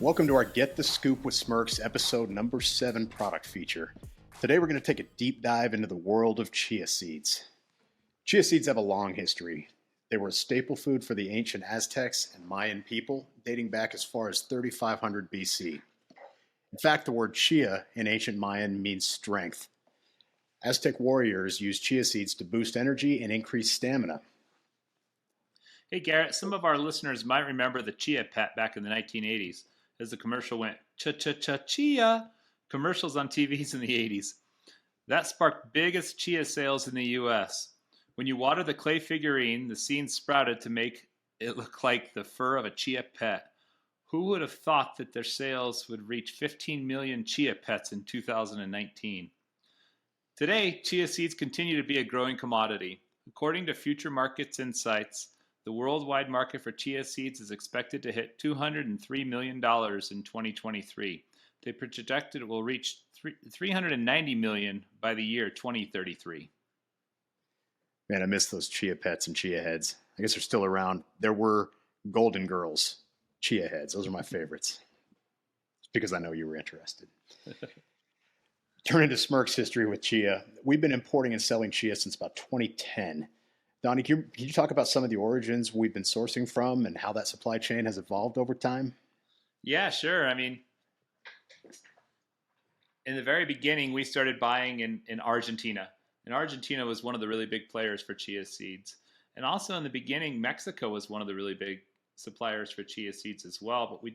Welcome to our Get the Scoop with Smirks episode number 7 product feature. Today we're going to take a deep dive into the world of chia seeds. Chia seeds have a long history. They were a staple food for the ancient Aztecs and Mayan people, dating back as far as 3500 BC. In fact, the word chia in ancient Mayan means strength. Aztec warriors used chia seeds to boost energy and increase stamina. Hey Garrett, some of our listeners might remember the Chia Pet back in the 1980s as the commercial went cha-cha-cha-chia commercials on TVs in the 80s. That sparked biggest chia sales in the US. When you water the clay figurine, the seeds sprouted to make it look like the fur of a chia pet. Who would have thought that their sales would reach 15 million chia pets in 2019? Today, chia seeds continue to be a growing commodity. According to Future Markets Insights, the worldwide market for chia seeds is expected to hit $203 million in 2023. They project it will reach $390 million by the year 2033. Man, I miss those chia pets and chia heads. I guess they're still around. There were Golden Girls chia heads. Those are my favorites. It's because I know you were interested. Turning to Smirk's history with chia, we've been importing and selling chia since about 2010. Donny, can you talk about some of the origins we've been sourcing from and how that supply chain has evolved over time? Yeah, sure. I mean, in the very beginning, we started buying in Argentina. And Argentina was one of the really big players for chia seeds. And also in the beginning, Mexico was one of the really big suppliers for chia seeds as well. But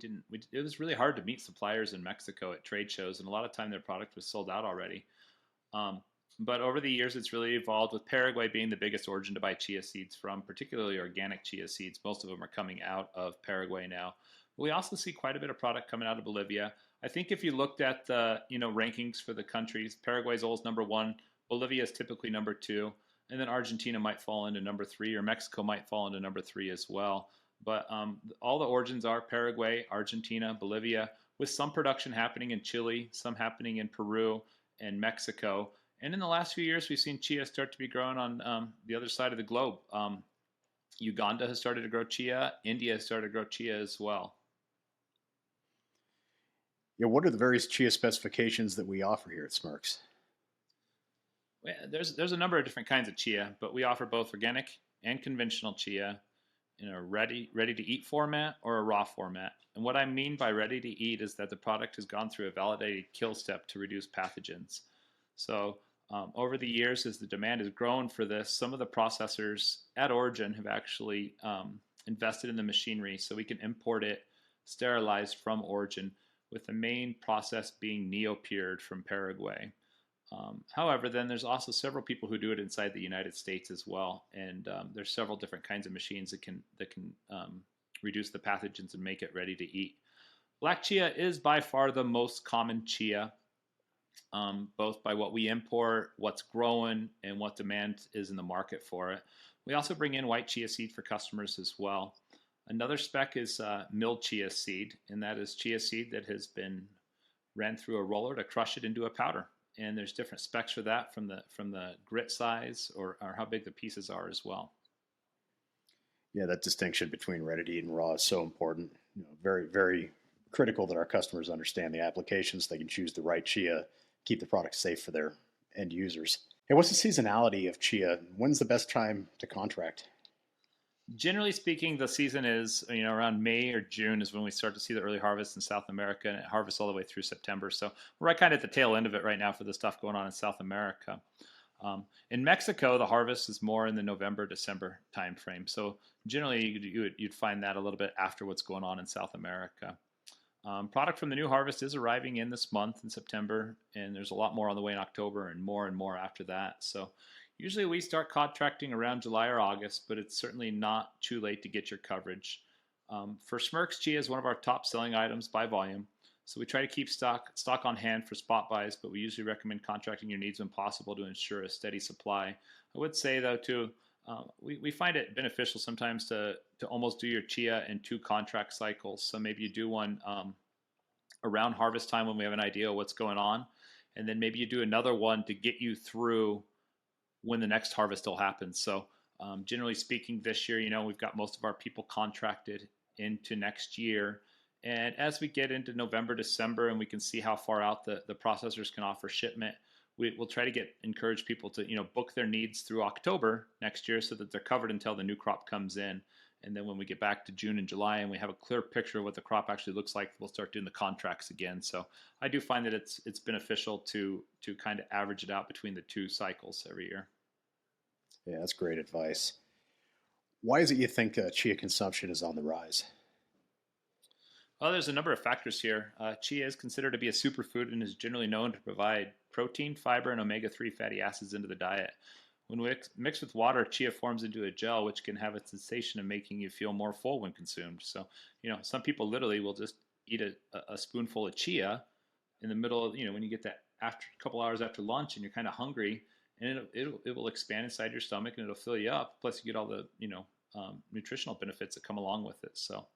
it was really hard to meet suppliers in Mexico at trade shows. And a lot of time their product was sold out already. But over the years, it's really evolved, with Paraguay being the biggest origin to buy chia seeds from, particularly organic chia seeds. Most of them are coming out of Paraguay now. But we also see quite a bit of product coming out of Bolivia. I think if you looked at the rankings for the countries, Paraguay's always number 1, Bolivia is typically number 2, and then Argentina might fall into number 3, or Mexico might fall into number 3 as well. But all the origins are Paraguay, Argentina, Bolivia, with some production happening in Chile, some happening in Peru and Mexico. And in the last few years, we've seen chia start to be grown on the other side of the globe. Uganda has started to grow chia. India has started to grow chia as well. Yeah, what are the various chia specifications that we offer here at Smirks? Well, there's a number of different kinds of chia, but we offer both organic and conventional chia in a ready to eat format or a raw format. And what I mean by ready to eat is that the product has gone through a validated kill step to reduce pathogens. So over the years, as the demand has grown for this, some of the processors at origin have actually invested in the machinery so we can import it sterilized from origin, with the main process being neo-pured from Paraguay. However, then there's also several people who do it inside the United States as well, and there's several different kinds of machines that can reduce the pathogens and make it ready to eat. Black chia is by far the most common chia, both by what we import, what's growing, and what demand is in the market for it. We also bring in white chia seed for customers as well. Another spec is milled chia seed, and that is chia seed that has been ran through a roller to crush it into a powder. And there's different specs for that, from the grit size or how big the pieces are as well. Yeah, that distinction between ready to eat and raw is so important. Very, very critical that our customers understand the applications. They can choose the right chia, keep the product safe for their end users. Hey, what's the seasonality of chia? When's the best time to contract? Generally speaking, the season is around May or June is when we start to see the early harvest in South America, and it harvests all the way through September. So we're right kind of at the tail end of it right now for the stuff going on in South America. In Mexico, the harvest is more in the November-December timeframe. So generally, you'd find that a little bit after what's going on in South America. Product from the new harvest is arriving in this month in September, and there's a lot more on the way in October and more after that. So usually we start contracting around July or August, but it's certainly not too late to get your coverage. For Smirks, chia is one of our top selling items by volume. So we try to keep stock on hand for spot buys, but we usually recommend contracting your needs when possible to ensure a steady supply. I would say, though, too, we find it beneficial sometimes to almost do your chia in 2 contract cycles. So maybe you do one around harvest time when we have an idea of what's going on, and then maybe you do another one to get you through when the next harvest will happen. So generally speaking, this year, we've got most of our people contracted into next year, And as we get into November, December, and we can see how far out the processors can offer shipment, we'll try to encourage people to book their needs through October next year so that they're covered until the new crop comes in. And then when we get back to June and July and we have a clear picture of what the crop actually looks like, we'll start doing the contracts again. So I do find that it's beneficial to kind of average it out between the two cycles every year. Yeah, that's great advice. Why is it you think chia consumption is on the rise? Well, there's a number of factors here. Chia is considered to be a superfood and is generally known to provide protein, fiber, and omega-3 fatty acids into the diet. When mixed with water, chia forms into a gel, which can have a sensation of making you feel more full when consumed. So, some people literally will just eat a spoonful of chia in the middle of, when you get that after a couple hours after lunch and you're kind of hungry, and it will expand inside your stomach and it'll fill you up. Plus, you get all the nutritional benefits that come along with it. So,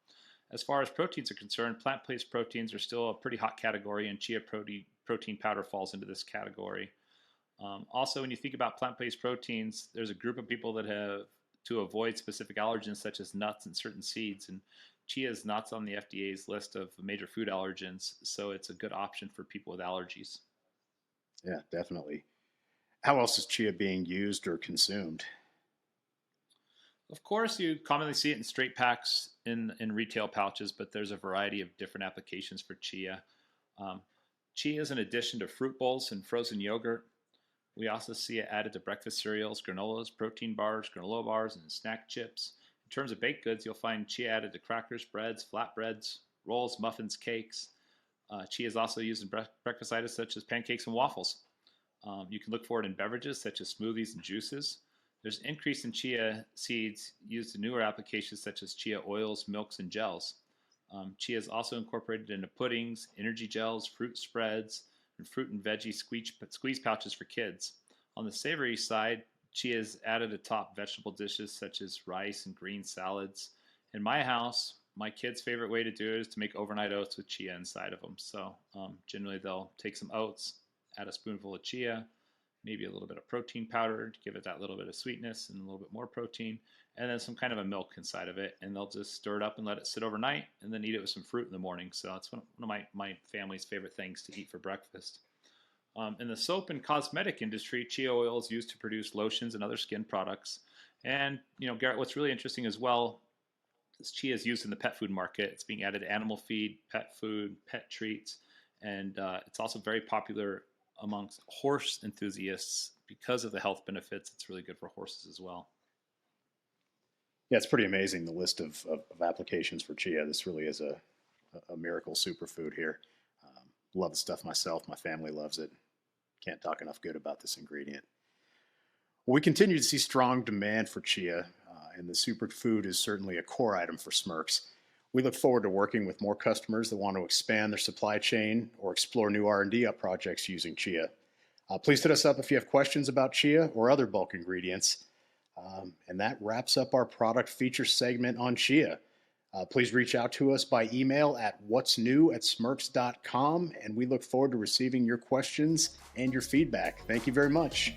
as far as proteins are concerned, plant-based proteins are still a pretty hot category, and chia protein powder falls into this category. Also, when you think about plant-based proteins, there's a group of people that have to avoid specific allergens such as nuts and certain seeds, and chia is not on the FDA's list of major food allergens, so it's a good option for people with allergies. Yeah, definitely. How else is chia being used or consumed? Of course, you commonly see it in straight packs in retail pouches, but there's a variety of different applications for chia. Chia is an addition to fruit bowls and frozen yogurt. We also see it added to breakfast cereals, granolas, protein bars, granola bars, and snack chips. In terms of baked goods, you'll find chia added to crackers, breads, flatbreads, rolls, muffins, cakes. Chia is also used in breakfast items such as pancakes and waffles. You can look for it in beverages such as smoothies and juices. There's an increase in chia seeds used in newer applications such as chia oils, milks, and gels. Chia is also incorporated into puddings, energy gels, fruit spreads, and fruit and veggie squeeze pouches for kids. On the savory side, chia is added atop vegetable dishes such as rice and green salads. In my house, my kids' favorite way to do it is to make overnight oats with chia inside of them. So generally they'll take some oats, add a spoonful of chia, maybe a little bit of protein powder to give it that little bit of sweetness and a little bit more protein, and then some kind of a milk inside of it, and they'll just stir it up and let it sit overnight, and then eat it with some fruit in the morning. So that's one of my family's favorite things to eat for breakfast. In the soap and cosmetic industry, chia oil is used to produce lotions and other skin products. And, Garrett, what's really interesting as well is chia is used in the pet food market. It's being added to animal feed, pet food, pet treats, and it's also very popular amongst horse enthusiasts because of the health benefits. It's really good for horses as well. Yeah, it's pretty amazing, the list of applications for chia. This really is a miracle superfood here. Love the stuff myself. My family loves it. Can't talk enough good about this ingredient. Well, we continue to see strong demand for chia, and the superfood is certainly a core item for Smirks. We look forward to working with more customers that want to expand their supply chain or explore new R&D projects using chia. Please hit us up if you have questions about chia or other bulk ingredients. And that wraps up our product feature segment on chia. Please reach out to us by email at whatsnew@smirks.com, and we look forward to receiving your questions and your feedback. Thank you very much.